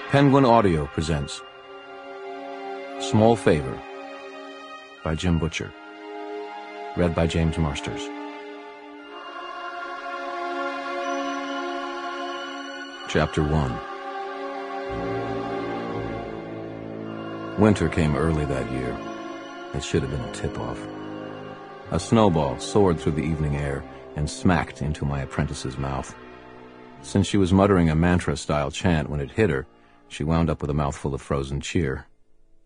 Penguin Audio presents Small Favor by Jim Butcher. Read by James Marsters. Chapter 1. Winter came early that year. It should have been a tip-off. A snowball soared through the evening air and smacked into my apprentice's mouth. Since she was muttering a mantra-style chant when it hit her, she wound up with a mouthful of frozen cheer,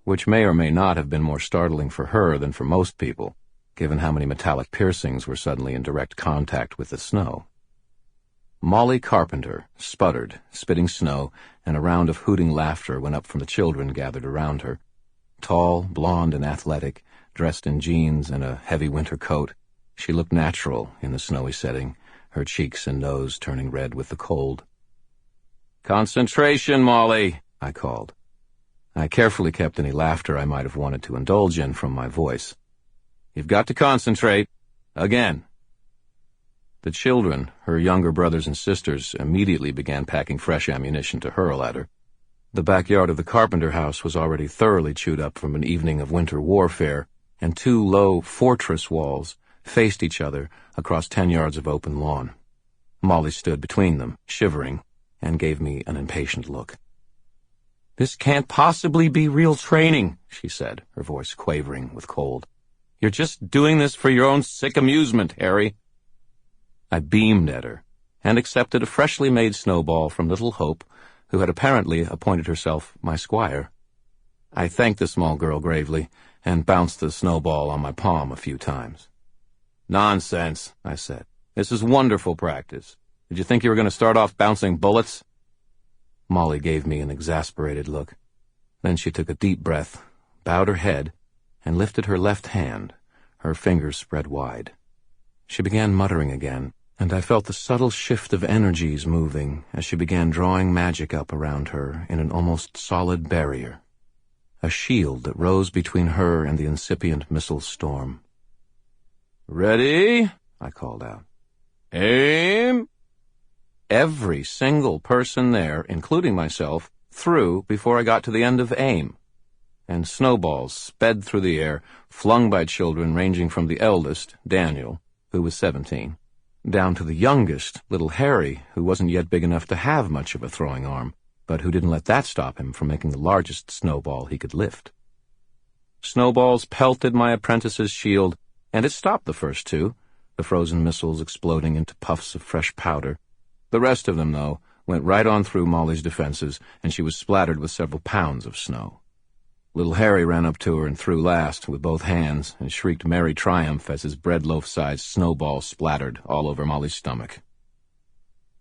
which may or may not have been more startling for her than for most people, given how many metallic piercings were suddenly in direct contact with the snow. Molly Carpenter sputtered, spitting snow, and a round of hooting laughter went up from the children gathered around her. Tall, blonde, and athletic, dressed in jeans and a heavy winter coat, she looked natural in the snowy setting, her cheeks and nose turning red with the cold. "Concentration, Molly," I called. I carefully kept any laughter I might have wanted to indulge in from my voice. "You've got to concentrate. Again." The children, her younger brothers and sisters, immediately began packing fresh ammunition to hurl at her. The backyard of the Carpenter house was already thoroughly chewed up from an evening of winter warfare, and two low fortress walls faced each other across 10 yards of open lawn. Molly stood between them, shivering, and gave me an impatient look. "This can't possibly be real training," she said, her voice quavering with cold. "You're just doing this for your own sick amusement, Harry." I beamed at her and accepted a freshly made snowball from Little Hope, who had apparently appointed herself my squire. I thanked the small girl gravely and bounced the snowball on my palm a few times. "Nonsense," I said. "This is wonderful practice. Did you think you were going to start off bouncing bullets?" Molly gave me an exasperated look. Then she took a deep breath, bowed her head, and lifted her left hand, her fingers spread wide. She began muttering again, and I felt the subtle shift of energies moving as she began drawing magic up around her in an almost solid barrier, a shield that rose between her and the incipient missile storm. "Ready?" I called out. "Aim!" Every single person there, including myself, threw before I got to the end of aim, and snowballs sped through the air, flung by children ranging from the eldest, Daniel, who was 17, down to the youngest, little Harry, who wasn't yet big enough to have much of a throwing arm, but who didn't let that stop him from making the largest snowball he could lift. Snowballs pelted my apprentice's shield, and it stopped the first two, the frozen missiles exploding into puffs of fresh powder. The rest of them, though, went right on through Molly's defenses, and she was splattered with several pounds of snow. Little Harry ran up to her and threw last with both hands and shrieked merry triumph as his bread loaf-sized snowball splattered all over Molly's stomach.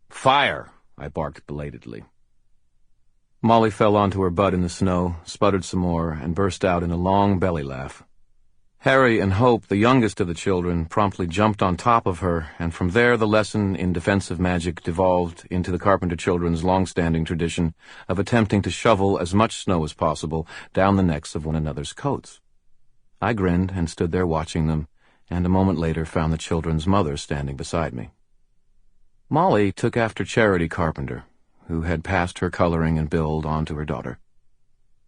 "Fire!" I barked belatedly. Molly fell onto her butt in the snow, sputtered some more, and burst out in a long belly laugh. Harry and Hope, the youngest of the children, promptly jumped on top of her, and from there the lesson in defensive magic devolved into the Carpenter children's long-standing tradition of attempting to shovel as much snow as possible down the necks of one another's coats. I grinned and stood there watching them, and a moment later found the children's mother standing beside me. Molly took after Charity Carpenter, who had passed her coloring and build on to her daughter.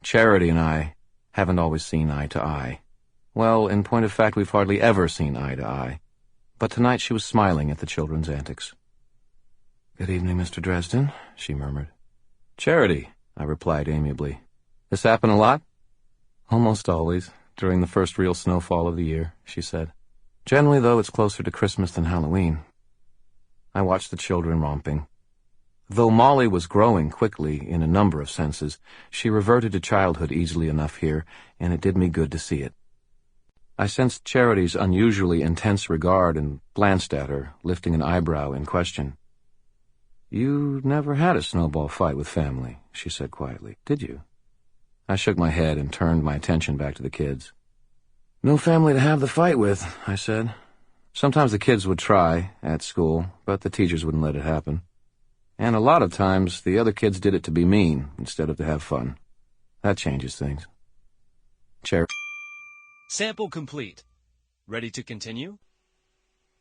Charity and I haven't always seen eye to eye. Well, in point of fact, we've hardly ever seen eye to eye. But tonight she was smiling at the children's antics. "Good evening, Mr. Dresden," she murmured. "Charity," I replied amiably. "This happen a lot?" "Almost always, during the first real snowfall of the year," she said. "Generally, though, it's closer to Christmas than Halloween." I watched the children romping. Though Molly was growing quickly in a number of senses, she reverted to childhood easily enough here, and it did me good to see it. I sensed Charity's unusually intense regard and glanced at her, lifting an eyebrow in question. "You never had a snowball fight with family," she said quietly, "did you?" I shook my head and turned my attention back to the kids. "No family to have the fight with," I said. "Sometimes the kids would try, at school, but the teachers wouldn't let it happen. And a lot of times the other kids did it to be mean instead of to have fun. That changes things." Sample complete. Ready to continue?